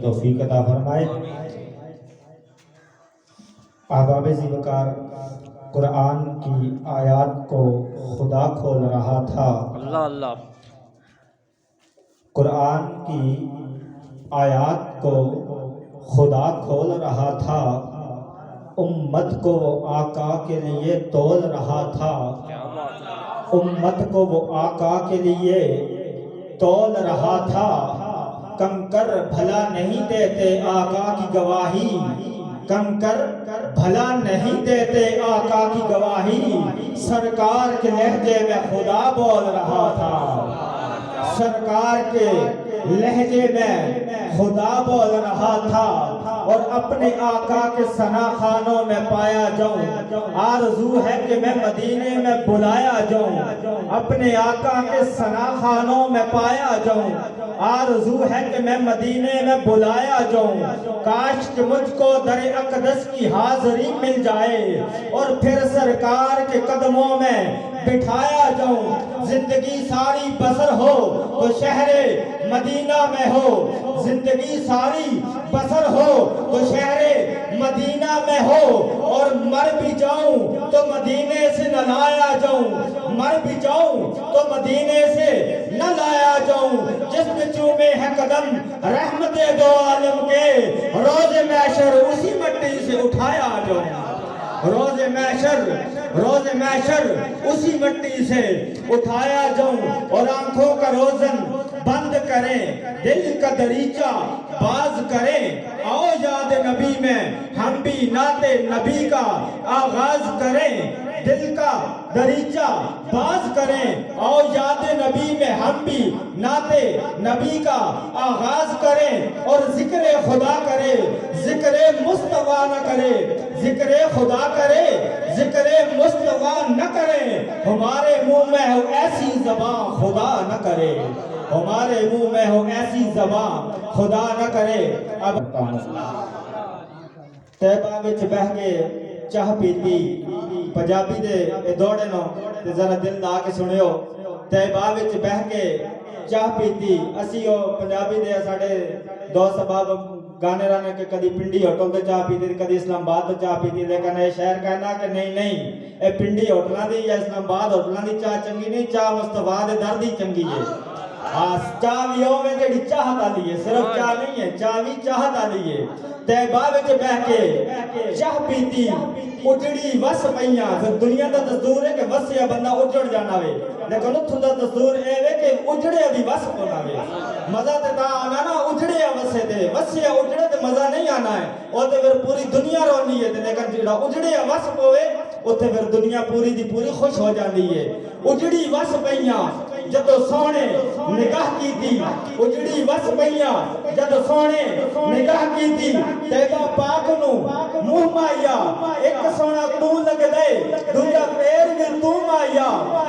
توفیق عطا فرمائے۔ احباب ذوالفقار، قرآن کی آیات کو خدا کھول رہا تھا۔ اللہ اللہ۔ قرآن کی آیات کو خدا کھول رہا تھا، امت کو آقا کے لیے تول رہا تھا، امت کو وہ آقا کے لیے تول رہا تھا۔ کنکر بھلا نہیں دیتے آقا کی گواہی، کنکر بھلا نہیں دیتے آقا کی گواہی، سرکار کے لہجے میں خدا بول رہا تھا، سرکار کے لہجے میں خدا بول رہا تھا۔ اور اپنے آقا کے ثنا خانوں میں پایا جاؤں، آرزو ہے کہ میں مدینے میں بلایا جاؤں، اپنے آقا کے ثنا خانوں میں پایا جاؤں، آرزو ہے کہ میں مدینے میں بلایا جاؤں۔ کاش کہ مجھ کو در اقدس کی حاضری مل جائے اور پھر سرکار کے قدموں میں بٹھایا جاؤں۔ زندگی ساری بسر ہو تو شہر مدینہ میں ہو، زندگی ساری بسر ہو تو شہر مدینہ میں ہو، اور مر بھی جاؤں تو مدینے سے نہ لایا جاؤں، مر بھی جاؤں تو مدینے سے نہ لایا جاؤں۔ جس میں چومے ہے قدم رحمت دو عالم کے، روز محشر اسی مٹی سے اٹھایا جاؤں، روز محشر اسی مٹی سے اٹھایا جاؤں۔ اور آنکھوں کا روزن بند کریں، دل کا دریچہ باز کریں، آؤ یاد نبی میں ہم بھی نعت نبی کا آغاز کریں، دل کا دریچہ باز کریں، آؤ یاد نبی میں ہم بھی نعت نبی کا آغاز کریں، اور ذکر خدا کرے ذکر مصطفیٰ نہ کرے، ذکر خدا کرے ذکر مصطفیٰ نہ کرے، ہمارے منہ میں ہو ایسی زبان خدا نہ کرے، ہمارے منہ میں ہو ایسی زبان خدا نہ کرے۔ اب طیبہ وچ بہ کے چاہ پیتی، پنجابی دے دوڑے نو تے ذرا دل لا کے سنیو۔ طیبہ وچ بہ کے چاہ پیتی، اسی او پنجابی دے ساڈے دوست احباب گانے رانے کے کدی پنڈی ہوٹل تے چاہ پیتی، کدی اسلام آباد تے چاہ پیتی، لیکن اے شہر کہنا کہ نہیں اے پنڈی ہوٹلاں دی یا اسلام آباد ہوٹلاں دی چاہ چنگی نہیں، چاہ مصطفیٰ دے در دی چنگی ہے۔ چاہ بھی ہوئے جڑی چاہت آلی ہے، صرف چاہ نہیں ہے، چاہ بھی چاہت آلی ہے۔ طیبہ وچ بہ کے چاہ پیتی، اجڑی وس پئیاں، پھر دنیا دا دستور ہے کہ وسیا بندہ اجڑ جانا وے، لیکن اتھوں دا دستور اے وے کہ اجڑے دی وس ہونا وے۔ مزہ تے تا آنا نا اجڑے وسے تے، وسیا اجڑے تے مزہ نہیں آنا ہے، او تے پھر پوری دنیا رونی ہے، لیکن جڑا اجڑے وس پوے اوتھے پھر دنیا پوری دی پوری خوش ہو جاندی ہے۔ اجڑی وس پئیاں جدو سونے نگاہ کی تھی، اجڑی وس پئیاں جدو سونے نگاہ کی تھی، طیبہ پاک نو منہ مایا، ایک سونا تو لگ دے دوجا پیر بھی تو مایا،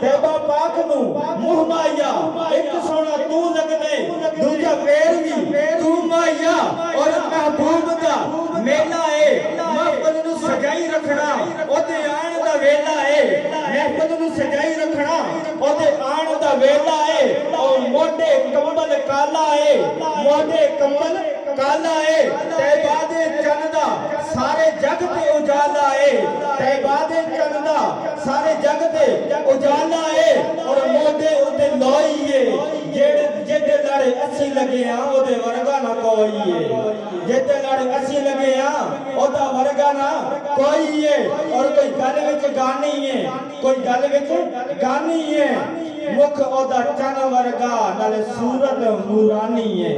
طیبہ پاک نو منہ مایا، ایک سونا تو لگ دے دوجا پیر بھی تو مایا، اور محبوب دا میلہ ہے، محفل نو سجائی رکھنا او تے آن دا ویلا ہے، محفل نو سجائی رکھنا او تے آن دا ویلا ہے، اور موڈے کمبل کالا ہے، موڈے کمبل کالا ہے، طیبہ دے چندہ سارے جگ تے اجالا ہے، طیبہ دے چندہ سارے جگ تے اجالا ہے، اور موڈے اتے لوئی ہے، جیدے لڑے اسی لگے ہاں او دے ورگا نہ کوئی ہے، جیدے لڑے اسی لگے ہاں او دا ورگا نہ کوئی ہے۔ اور کوئی گل وچ گانی ہے، کوئی گل وچ گانی ہے، مکھ او دا چن ورگا نالے صورت نورانی ہے،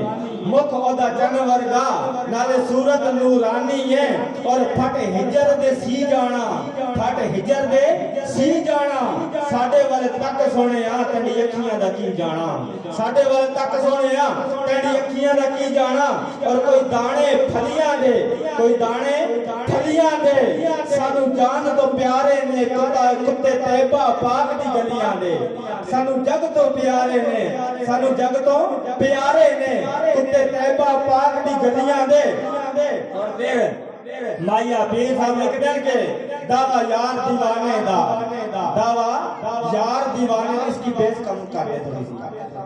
مکھ او دا چن ورگا نالے صورت نورانی ہے، اور پھٹ ہجر دے سی جانا، پھٹ ہجر دے سی جانا، ساڈے والے تک سونے آ تیری اکھیاں دا کی جانا، ساڈے والے تک سونے آ تیری اکھیاں دا کی جانا، اور کوئی دانے پھلیاں دے، کوئی دانے پھلیاں دے، سانو جان تو پیارے نے کتے طیبہ پاک دی گلیاں دے، سانو جگ تو پیارے نے، سانو جگ تو پیارے نے، کتے طیبہ پاک دی گلیاں دے۔ اور پھر مائیا پیر صاحب لکھ دیں کہ دعویٰ یار دیوانے دا، دعویٰ یار دیوانے، اس کی بیس کم کر دے تھوڑی سی،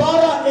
12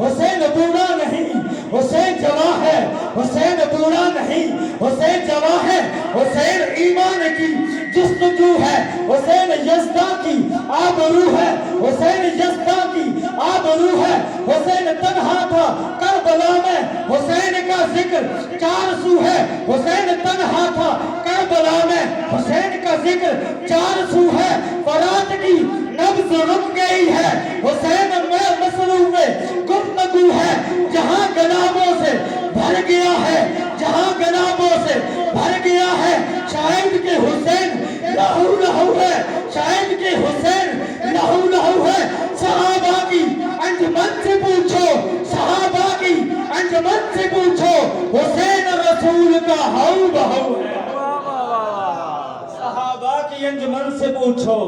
حسین بوڑھا نہیں حسین جوان ہے حسین بوڑھا نہیں حسین جوان ہے حسین ایمان کی جستجو ہے حسین یزداں کی آبرو ہے حسین یزداں کی آبرو ہے حسین تنہا تھا کربلا میں حسین کا ذکر چار سو ہے حسین تنہا تھا کربلا میں حسین کا ذکر چار سو ہے فرات کی نبض رک گئی ہے حسین میں مسلوب میں گفتگو ہے جہاں گنابوں سے بھر گیا ہے جہاں گنابوں سے بھر گیا ہے شاہد کے حسین لہو لہو ہے شاہد کے حسین لہو لہو ہے صحابہ کی انجمن سے پوچھو صحابہ کی انجمن سے پوچھو حسین رسول کا ہو بہو ہے صحابہ کی انجمن سے پوچھو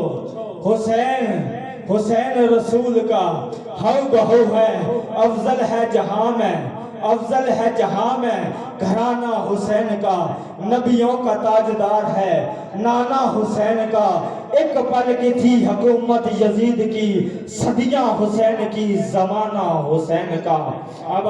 حسین رسول کا ہو بہو ہے افضل ہے جہاں میں افضل ہے جہاں میں گھرانہ حسین کا نبیوں کا تاجدار ہے نانا حسین کا ایک پل کی تھی حکومت یزید کی صدیاں حسین کی زمانہ حسین کا